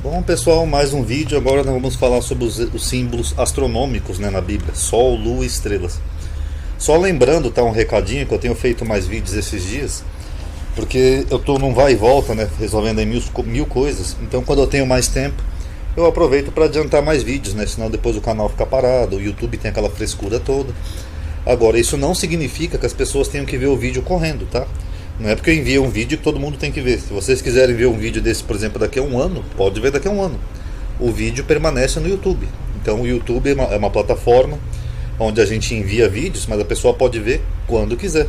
Bom, pessoal, mais um vídeo. Agora nós vamos falar sobre os símbolos astronômicos, né, na Bíblia: Sol, Lua e estrelas. Só lembrando, tá, um recadinho, que eu tenho feito mais vídeos esses dias, porque eu tô num vai e volta, né, resolvendo aí mil coisas. Então, quando eu tenho mais tempo, eu aproveito para adiantar mais vídeos, né, senão depois o canal fica parado, o YouTube tem aquela frescura toda. Agora, isso não significa que as pessoas tenham que ver o vídeo correndo, tá? Não é porque eu envio um vídeo que todo mundo tem que ver. Se vocês quiserem ver um vídeo desse, por exemplo, daqui a um ano, pode ver daqui a um ano. O vídeo permanece no YouTube. Então o YouTube é uma plataforma onde a gente envia vídeos, mas a pessoa pode ver quando quiser.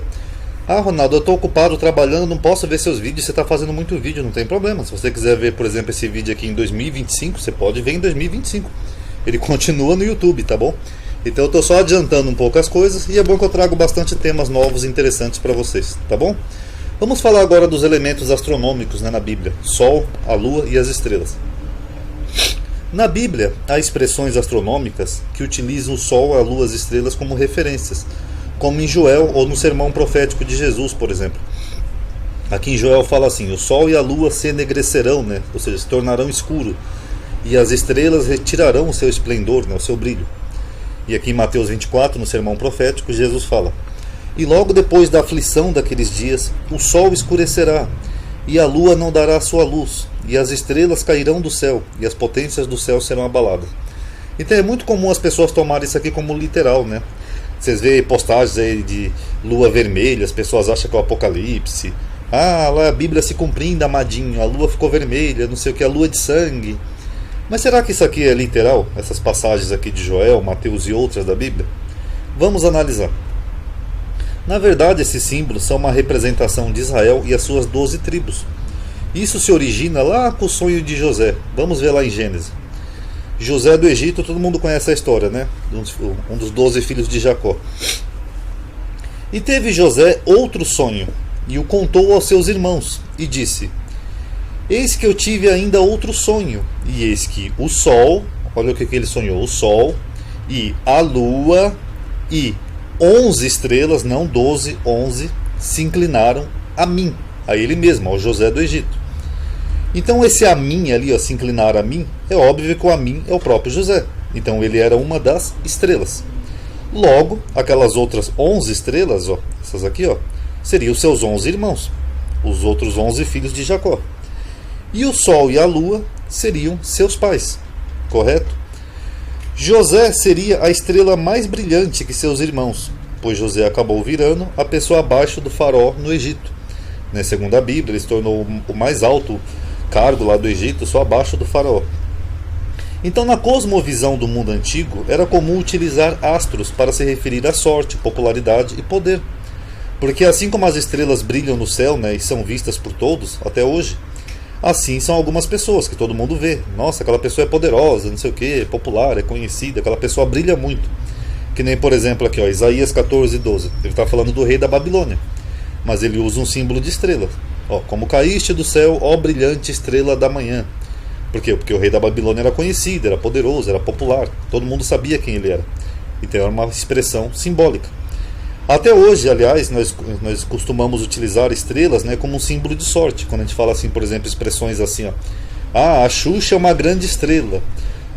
Ah, Ronaldo, eu estou ocupado trabalhando, não posso ver seus vídeos, você está fazendo muito vídeo, não tem problema. Se você quiser ver, por exemplo, esse vídeo aqui em 2025, você pode ver em 2025. Ele continua no YouTube, tá bom? Então eu estou só adiantando um pouco as coisas, e é bom que eu trago bastante temas novos e interessantes para vocês, tá bom? Vamos falar agora dos elementos astronômicos, né, na Bíblia: Sol, a Lua e as estrelas. Na Bíblia, há expressões astronômicas que utilizam o Sol, a Lua e as estrelas como referências, como em Joel ou no sermão profético de Jesus, por exemplo. Aqui em Joel fala assim: o Sol e a Lua se enegrecerão, né, ou seja, se tornarão escuro, e as estrelas retirarão o seu esplendor, né, o seu brilho. E aqui em Mateus 24, no sermão profético, Jesus fala: e logo depois da aflição daqueles dias, o sol escurecerá, e a lua não dará sua luz, e as estrelas cairão do céu, e as potências do céu serão abaladas. Então é muito comum as pessoas tomarem isso aqui como literal, né? Vocês veem postagens aí de lua vermelha, as pessoas acham que é o Apocalipse. Ah, lá a Bíblia se cumprindo, amadinho, a lua ficou vermelha, não sei o que, a lua de sangue. Mas será que isso aqui é literal? Essas passagens aqui de Joel, Mateus e outras da Bíblia? Vamos analisar. Na verdade, esses símbolos são uma representação de Israel e as suas 12 tribos. Isso se origina lá com o sonho de José. Vamos ver lá em Gênesis. José do Egito, todo mundo conhece a história, né? Um dos 12 filhos de Jacó. E teve José outro sonho, e o contou aos seus irmãos, e disse: eis que eu tive ainda outro sonho, e eis que o sol, olha o que ele sonhou, o sol, e a lua, e 11 estrelas, não 12, 11, se inclinaram a mim, a ele mesmo, ao José do Egito. Então esse a mim ali, ó, se inclinar a mim, é óbvio que o a mim é o próprio José. Então ele era uma das estrelas. Logo, aquelas outras 11 estrelas, ó, essas aqui, ó, seriam os seus 11 irmãos, os outros 11 filhos de Jacó. E o sol e a lua seriam seus pais, correto? José seria a estrela mais brilhante que seus irmãos, pois José acabou virando a pessoa abaixo do faraó no Egito. Segundo a Bíblia, ele se tornou o mais alto cargo lá do Egito, só abaixo do faraó. Então, na cosmovisão do mundo antigo, era comum utilizar astros para se referir à sorte, popularidade e poder. Porque assim como as estrelas brilham no céu, né, e são vistas por todos, até hoje, assim são algumas pessoas que todo mundo vê. Nossa, aquela pessoa é poderosa, não sei o que, é popular, é conhecida, aquela pessoa brilha muito. Que nem, por exemplo, aqui, ó, Isaías 14:12. Ele está falando do rei da Babilônia, mas ele usa um símbolo de estrela. Ó, como caíste do céu, ó brilhante estrela da manhã. Por quê? Porque o rei da Babilônia era conhecido, era poderoso, era popular. Todo mundo sabia quem ele era. Então era uma expressão simbólica. Até hoje, aliás, nós costumamos utilizar estrelas, né, como um símbolo de sorte. Quando a gente fala assim, por exemplo, expressões assim, ó: ah, a Xuxa é uma grande estrela.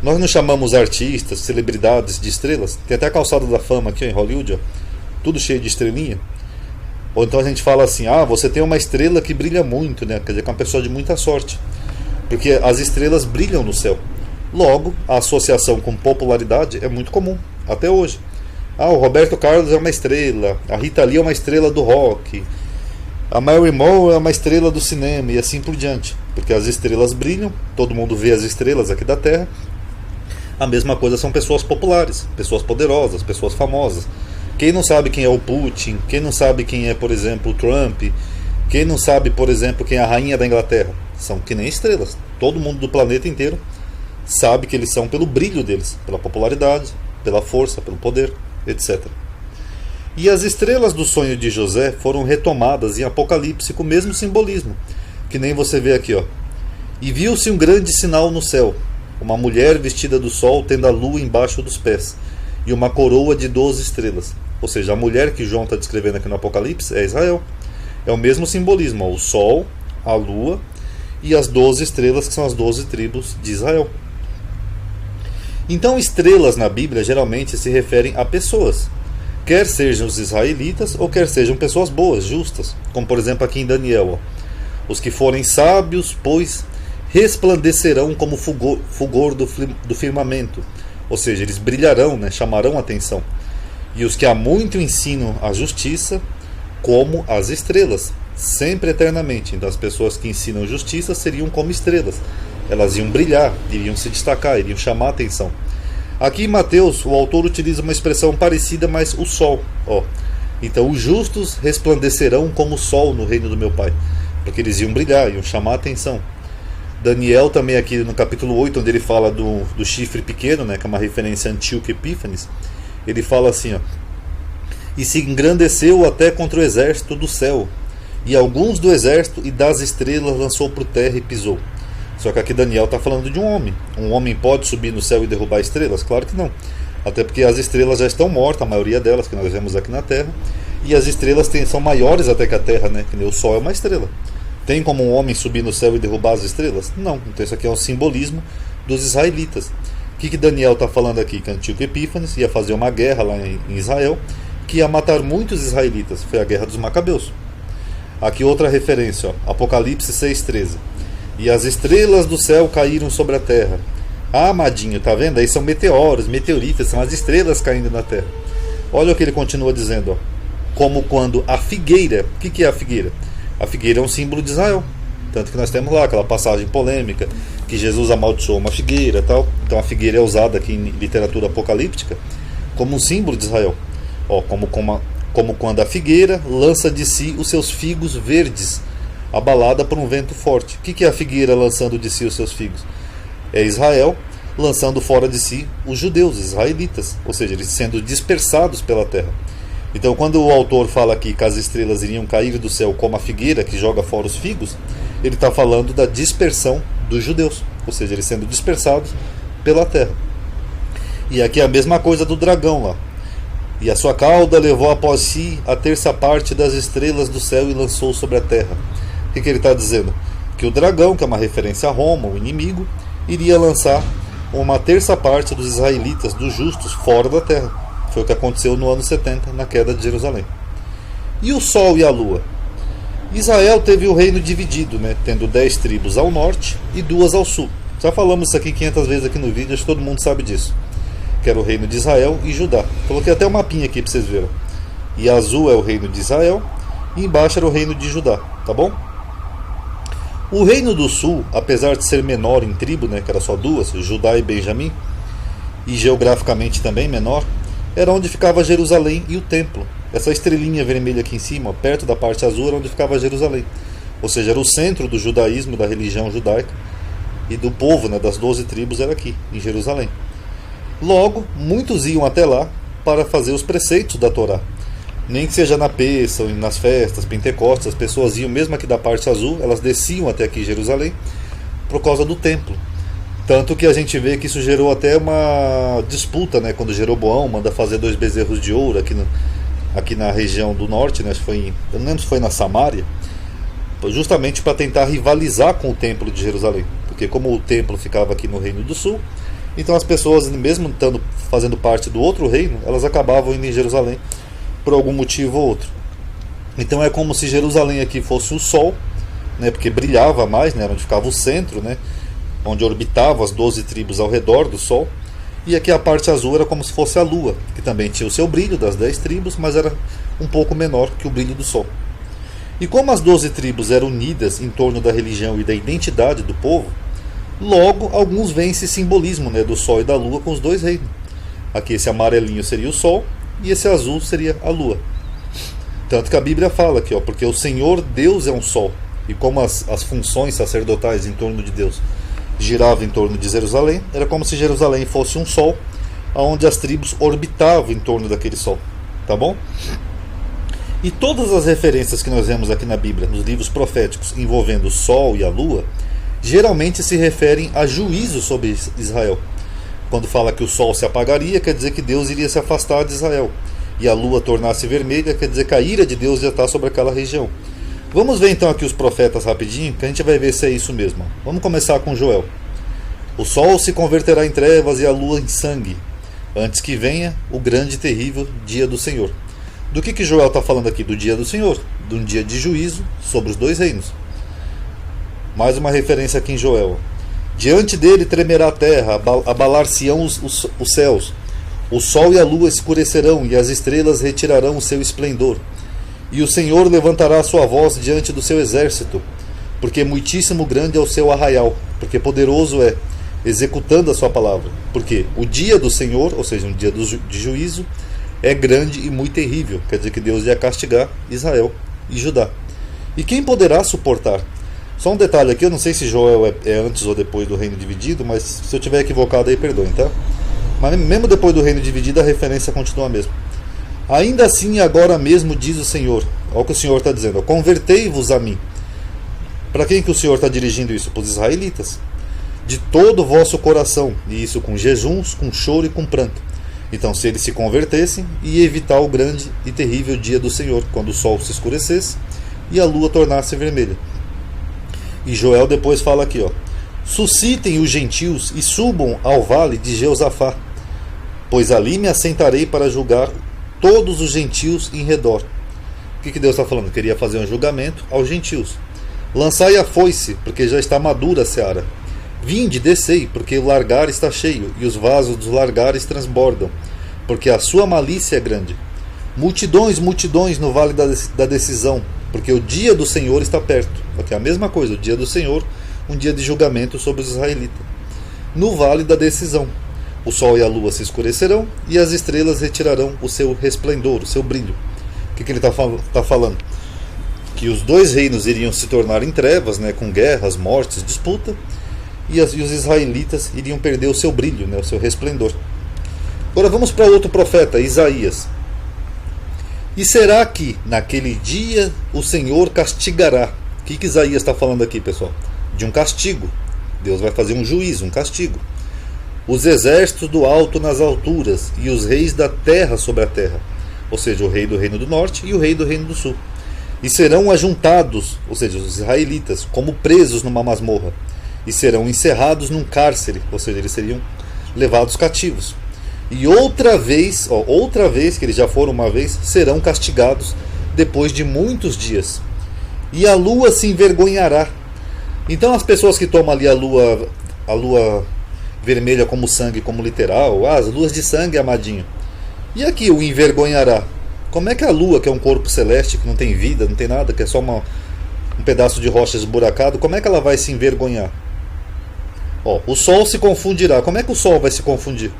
Nós não chamamos artistas, celebridades de estrelas. Tem até a calçada da fama aqui, ó, em Hollywood, ó, tudo cheio de estrelinha. Ou então a gente fala assim: ah, você tem uma estrela que brilha muito, né? Quer dizer, que é uma pessoa de muita sorte. Porque as estrelas brilham no céu. Logo, a associação com popularidade é muito comum, até hoje. Ah, o Roberto Carlos é uma estrela, a Rita Lee é uma estrela do rock, a Mary Moore é uma estrela do cinema, e assim por diante. Porque as estrelas brilham, todo mundo vê as estrelas aqui da Terra. A mesma coisa são pessoas populares, pessoas poderosas, pessoas famosas. Quem não sabe quem é o Putin, quem não sabe quem é, por exemplo, o Trump, quem não sabe, por exemplo, quem é a rainha da Inglaterra? São que nem estrelas. Todo mundo do planeta inteiro sabe que eles são pelo brilho deles, pela popularidade, pela força, pelo poder, etc. E as estrelas do sonho de José foram retomadas em Apocalipse com o mesmo simbolismo, que nem você vê aqui, ó. E viu-se um grande sinal no céu, uma mulher vestida do sol tendo a lua embaixo dos pés, e uma coroa de 12 estrelas. Ou seja, a mulher que João está descrevendo aqui no Apocalipse é Israel. É o mesmo simbolismo, ó, o sol, a lua e as 12 estrelas, que são as 12 tribos de Israel. Então, estrelas na Bíblia geralmente se referem a pessoas, quer sejam os israelitas ou quer sejam pessoas boas, justas, como por exemplo aqui em Daniel, os que forem sábios, pois resplandecerão como fulgor do firmamento, ou seja, eles brilharão, né, chamarão atenção, e os que há muito ensinam a justiça, como as estrelas, sempre eternamente. Então as pessoas que ensinam justiça seriam como estrelas, elas iam brilhar, iriam se destacar, iriam chamar a atenção. Aqui em Mateus, o autor utiliza uma expressão parecida, mas o sol. Então os justos resplandecerão como o sol no reino do meu Pai, porque eles iam brilhar, iam chamar a atenção. Daniel também aqui no capítulo 8, onde ele fala do chifre pequeno, né, que é uma referência a Antíoco Epífanes, ele fala assim, e se engrandeceu até contra o exército do céu, e alguns do exército e das estrelas lançou por terra e pisou. Só que aqui Daniel está falando de um homem. Um homem pode subir no céu e derrubar estrelas? Claro que não. Até porque as estrelas já estão mortas, a maioria delas que nós vemos aqui na Terra. E as estrelas são maiores até que a Terra, né? Que nem o Sol é uma estrela. Tem como um homem subir no céu e derrubar as estrelas? Não. Então isso aqui é um simbolismo dos israelitas. O que Daniel está falando aqui? Que Antíoco Epífanes ia fazer uma guerra lá em Israel, que ia matar muitos israelitas. Foi a guerra dos Macabeus. Aqui outra referência, Apocalipse 6,13. E as estrelas do céu caíram sobre a terra. Amadinho, tá vendo? Aí são meteoros, meteoritas, são as estrelas caindo na terra. Olha o que ele continua dizendo, como quando a figueira. O que é a figueira? A figueira é um símbolo de Israel. Tanto que nós temos lá aquela passagem polêmica que Jesus amaldiçoou uma figueira, tal. Então a figueira é usada aqui em literatura apocalíptica como um símbolo de Israel. Como quando a figueira lança de si os seus figos verdes, abalada por um vento forte. O que é a figueira lançando de si os seus figos? É Israel lançando fora de si os judeus, os israelitas, ou seja, eles sendo dispersados pela terra. Então quando o autor fala aqui que as estrelas iriam cair do céu como a figueira que joga fora os figos, ele está falando da dispersão dos judeus, ou seja, eles sendo dispersados pela terra. E aqui é a mesma coisa do dragão lá. E a sua cauda levou após si a terça parte das estrelas do céu e lançou sobre a terra. O que ele está dizendo? Que o dragão, que é uma referência a Roma, o inimigo, iria lançar uma terça parte dos israelitas, dos justos, fora da terra. Foi o que aconteceu no ano 70, na queda de Jerusalém. E o sol e a lua? Israel teve o reino dividido, né, tendo 10 tribos ao norte e 2 ao sul. Já falamos isso aqui 500 vezes aqui no vídeo, acho que todo mundo sabe disso. Que era o reino de Israel e Judá. Coloquei até um mapinha aqui para vocês verem. E azul é o reino de Israel e embaixo era o reino de Judá, tá bom? O reino do sul, apesar de ser menor em tribo, né, que era só 2, Judá e Benjamim, e geograficamente também menor, era onde ficava Jerusalém e o templo. Essa estrelinha vermelha aqui em cima, perto da parte azul, era onde ficava Jerusalém. Ou seja, era o centro do judaísmo, da religião judaica e do povo, né, das 12 tribos, era aqui, em Jerusalém. Logo, muitos iam até lá para fazer os preceitos da Torá. Nem que seja na Pêssah, nas festas, Pentecostes, as pessoas iam, mesmo aqui da parte azul, elas desciam até aqui em Jerusalém por causa do templo. Tanto que a gente vê que isso gerou até uma disputa, né, quando Jeroboão manda fazer 2 bezerros de ouro aqui na região do norte, né, eu não lembro se foi na Samária, justamente para tentar rivalizar com o templo de Jerusalém. Porque como o templo ficava aqui no Reino do Sul, então as pessoas, mesmo fazendo parte do outro reino, elas acabavam indo em Jerusalém por algum motivo ou outro. Então é como se Jerusalém aqui fosse o sol, né, porque brilhava mais, né, onde ficava o centro, né, onde orbitavam as 12 tribos ao redor do sol. E aqui a parte azul era como se fosse a lua, que também tinha o seu brilho das 10 tribos, mas era um pouco menor que o brilho do sol. E como as 12 tribos eram unidas em torno da religião e da identidade do povo, logo alguns veem esse simbolismo, né, do sol e da lua com os 2 reinos. Aqui esse amarelinho seria o sol e esse azul seria a lua. Tanto que a Bíblia fala aqui, porque o Senhor Deus é um sol. E como as funções sacerdotais em torno de Deus giravam em torno de Jerusalém, era como se Jerusalém fosse um sol, onde as tribos orbitavam em torno daquele sol. Tá bom? E todas as referências que nós vemos aqui na Bíblia, nos livros proféticos, envolvendo o sol e a lua, geralmente se referem a juízo sobre Israel. Quando fala que o sol se apagaria, quer dizer que Deus iria se afastar de Israel. E a lua tornar-se vermelha, quer dizer que a ira de Deus já está sobre aquela região. Vamos ver então aqui os profetas rapidinho, que a gente vai ver se é isso mesmo. Vamos começar com Joel. O sol se converterá em trevas e a lua em sangue, antes que venha o grande e terrível dia do Senhor. Do que Joel está falando aqui? Do dia do Senhor, de um dia de juízo sobre os dois reinos. Mais uma referência aqui em Joel. Diante dele tremerá a terra, abalar-se-ão os céus. O sol e a lua escurecerão, e as estrelas retirarão o seu esplendor. E o Senhor levantará a sua voz diante do seu exército, porque muitíssimo grande é o seu arraial, porque poderoso é, executando a sua palavra. Porque o dia do Senhor, ou seja, um dia de juízo, é grande e muito terrível. Quer dizer que Deus ia castigar Israel e Judá. E quem poderá suportar? Só um detalhe aqui, eu não sei se Joel é antes ou depois do reino dividido, mas se eu estiver equivocado aí, perdoem, tá? Mas mesmo depois do reino dividido, a referência continua a mesma. Ainda assim, agora mesmo, diz o Senhor. Olha o que o Senhor está dizendo. Convertei-vos a mim. Para quem que o Senhor está dirigindo isso? Para os israelitas. De todo o vosso coração. E isso com jejuns, com choro e com pranto. Então, se eles se convertessem, ia evitar o grande e terrível dia do Senhor, quando o sol se escurecesse e a lua tornasse vermelha. E Joel depois fala aqui, ó. Suscitem os gentios e subam ao vale de Jeosafá, pois ali me assentarei para julgar todos os gentios em redor. O que Deus está falando? Queria fazer um julgamento aos gentios. Lançai a foice, porque já está madura a seara. Vinde, descei, porque o largar está cheio, e os vasos dos largares transbordam, porque a sua malícia é grande. Multidões, multidões no vale da decisão, porque o dia do Senhor está perto. Aqui é a mesma coisa, o dia do Senhor, um dia de julgamento sobre os israelitas. No vale da decisão, o sol e a lua se escurecerão, e as estrelas retirarão o seu resplendor, o seu brilho. O que ele está falando? Que os dois reinos iriam se tornar em trevas, né, com guerras, mortes, disputa, e os israelitas iriam perder o seu brilho, né, o seu resplendor. Agora vamos para outro profeta, Isaías. E será que naquele dia o Senhor castigará? O que Isaías está falando aqui, pessoal? De um castigo. Deus vai fazer um juízo, um castigo. Os exércitos do alto nas alturas e os reis da terra sobre a terra. Ou seja, o rei do reino do norte e o rei do reino do sul. E serão ajuntados, ou seja, os israelitas, como presos numa masmorra. E serão encerrados num cárcere, ou seja, eles seriam levados cativos. E outra vez, que eles já foram uma vez, serão castigados depois de muitos dias. E a lua se envergonhará. Então as pessoas que tomam ali a lua vermelha como sangue, como literal, as luas de sangue, amadinho. E aqui o envergonhará. Como é que a lua, que é um corpo celeste, que não tem vida, não tem nada, que é só um pedaço de rocha esburacado, como é que ela vai se envergonhar? O sol se confundirá. Como é que o sol vai se confundir?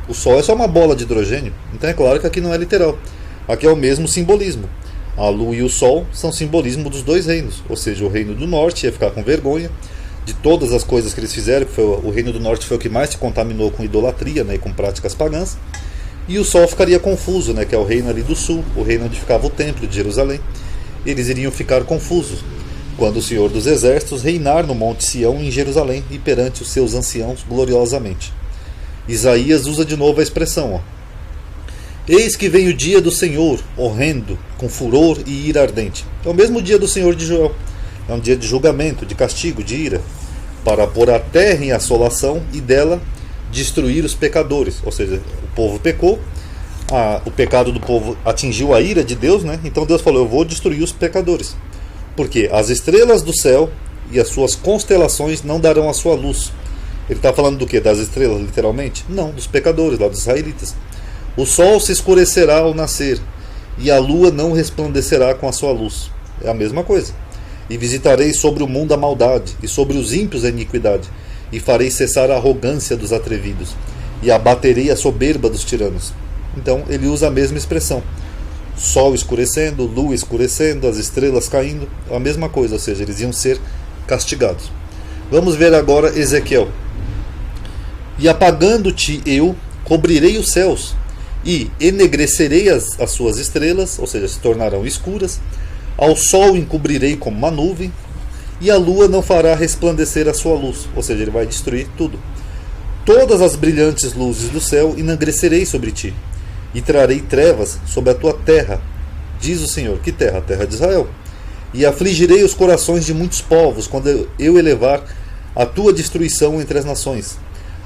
O sol é só uma bola de hidrogênio. Então é claro que aqui não é literal. Aqui é o mesmo simbolismo. A lua e o sol são simbolismo dos dois reinos. Ou seja, o reino do norte ia ficar com vergonha de todas as coisas que eles fizeram. O reino do norte foi o que mais se contaminou com idolatria, né, e com práticas pagãs. E o sol ficaria confuso, né, que é o reino ali do sul, o reino onde ficava o templo de Jerusalém. Eles iriam ficar confusos quando o Senhor dos Exércitos reinar no Monte Sião em Jerusalém e perante os seus anciãos gloriosamente. Isaías usa de novo a expressão. Eis que vem o dia do Senhor, horrendo, com furor e ira ardente. É o mesmo dia do Senhor de Joel. É um dia de julgamento, de castigo, de ira, para pôr a terra em assolação e dela destruir os pecadores. Ou seja, o povo pecou, o pecado do povo atingiu a ira de Deus, né? Então Deus falou, eu vou destruir os pecadores. Porque as estrelas do céu e as suas constelações não darão a sua luz. Ele está falando do quê? Das estrelas, literalmente? Não, dos pecadores, lá dos israelitas. O sol se escurecerá ao nascer, e a lua não resplandecerá com a sua luz. É a mesma coisa. E visitarei sobre o mundo a maldade, e sobre os ímpios a iniquidade, e farei cessar a arrogância dos atrevidos, e abaterei a soberba dos tiranos. Então ele usa a mesma expressão. Sol escurecendo, lua escurecendo, as estrelas caindo, a mesma coisa, ou seja, eles iam ser castigados. Vamos ver agora Ezequiel. E apagando-te eu, cobrirei os céus, e enegrecerei as suas estrelas, ou seja, se tornarão escuras, ao sol encobrirei como uma nuvem, e a lua não fará resplandecer a sua luz, ou seja, ele vai destruir tudo. Todas as brilhantes luzes do céu enegrecerei sobre ti, e trarei trevas sobre a tua terra, diz o Senhor. Que terra? A terra de Israel. E afligirei os corações de muitos povos, quando eu elevar a tua destruição entre as nações,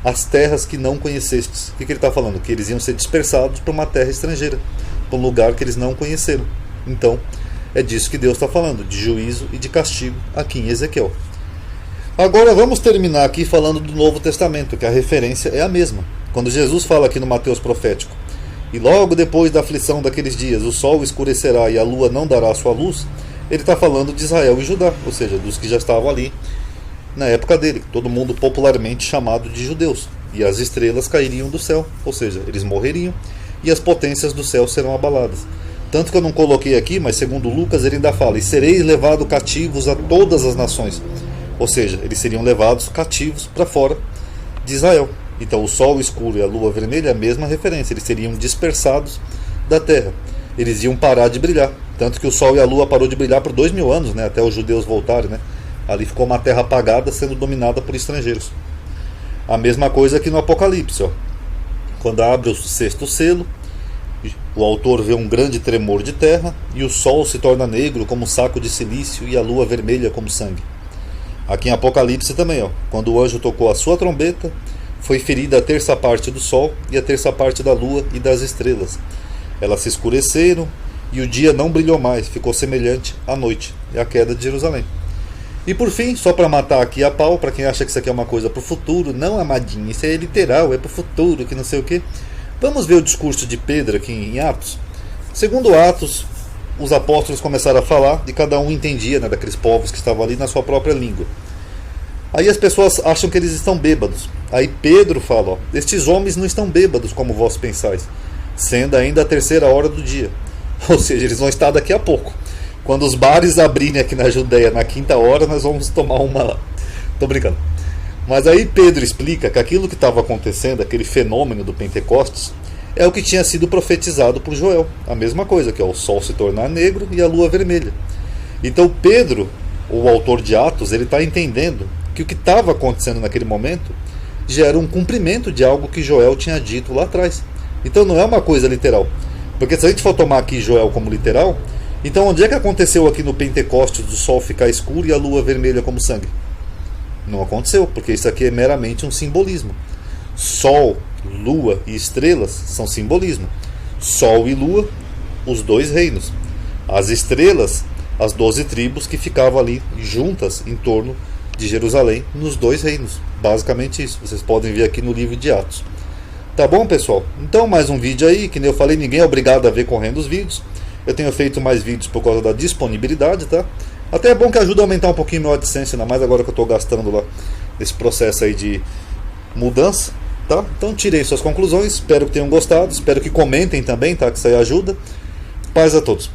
as terras que não conhecestes. O que ele está falando? Que eles iam ser dispersados para uma terra estrangeira, para um lugar que eles não conheceram. Então, é disso que Deus está falando, de juízo e de castigo, aqui em Ezequiel. Agora vamos terminar aqui falando do Novo Testamento, que a referência é a mesma. Quando Jesus fala aqui no Mateus profético: e logo depois da aflição daqueles dias, o sol escurecerá e a lua não dará sua luz, ele está falando de Israel e Judá, ou seja, dos que já estavam ali na época dele, todo mundo popularmente chamado de judeus. E as estrelas cairiam do céu, ou seja, eles morreriam e as potências do céu serão abaladas. Tanto que eu não coloquei aqui, mas segundo Lucas ele ainda fala: e sereis levados cativos a todas as nações. Ou seja, eles seriam levados cativos para fora de Israel. Então o sol escuro e a lua vermelha é a mesma referência, eles seriam dispersados da terra. Eles iam parar de brilhar. Tanto que o sol e a lua parou de brilhar por 2000 anos, né, até os judeus voltarem. Né? Ali ficou uma terra apagada, sendo dominada por estrangeiros. A mesma coisa aqui no Apocalipse. Ó. Quando abre o sexto selo, o autor vê um grande tremor de terra, e o sol se torna negro como um saco de silício, e a lua vermelha como sangue. Aqui em Apocalipse também, ó, quando o anjo tocou a sua trombeta, foi ferida a terça parte do sol e a terça parte da lua e das estrelas. Elas se escureceram e o dia não brilhou mais, ficou semelhante à noite. É a queda de Jerusalém. E por fim, só para matar aqui a pau, para quem acha que isso aqui é uma coisa para o futuro, não, amadinho, isso é literal, é para o futuro, que não sei o que. Vamos ver o discurso de Pedro aqui em Atos. Segundo Atos, os apóstolos começaram a falar e cada um entendia, né, daqueles povos que estavam ali na sua própria língua. Aí as pessoas acham que eles estão bêbados. Aí Pedro fala: ó, estes homens não estão bêbados como vós pensais, sendo ainda a terceira hora do dia. Ou seja, eles vão estar daqui a pouco. Quando os bares abrirem aqui na Judéia na quinta hora, nós vamos tomar uma lá. Tô brincando. Mas aí Pedro explica que aquilo que estava acontecendo, aquele fenômeno do Pentecostes, é o que tinha sido profetizado por Joel. A mesma coisa, que é o sol se tornar negro e a lua vermelha. Então Pedro, o autor de Atos, ele está entendendo que o que estava acontecendo naquele momento já era um cumprimento de algo que Joel tinha dito lá atrás. Então não é uma coisa literal. Porque se a gente for tomar aqui Joel como literal, então onde é que aconteceu aqui no Pentecostes do sol ficar escuro e a lua vermelha como sangue? Não aconteceu, porque isso aqui é meramente um simbolismo. Sol, lua e estrelas são simbolismo. Sol e lua, os dois reinos. As estrelas, as 12 tribos que ficavam ali juntas em torno de Jerusalém, nos dois reinos. Basicamente isso. Vocês podem ver aqui no livro de Atos. Tá bom, pessoal? Então mais um vídeo aí, que nem eu falei, ninguém é obrigado a ver correndo os vídeos. Eu tenho feito mais vídeos por causa da disponibilidade, tá? Até é bom que ajuda a aumentar um pouquinho meu AdSense, ainda mais agora que eu estou gastando lá nesse processo aí de mudança, tá? Então tirei suas conclusões, espero que tenham gostado, espero que comentem também, tá? Que isso aí ajuda. Paz a todos.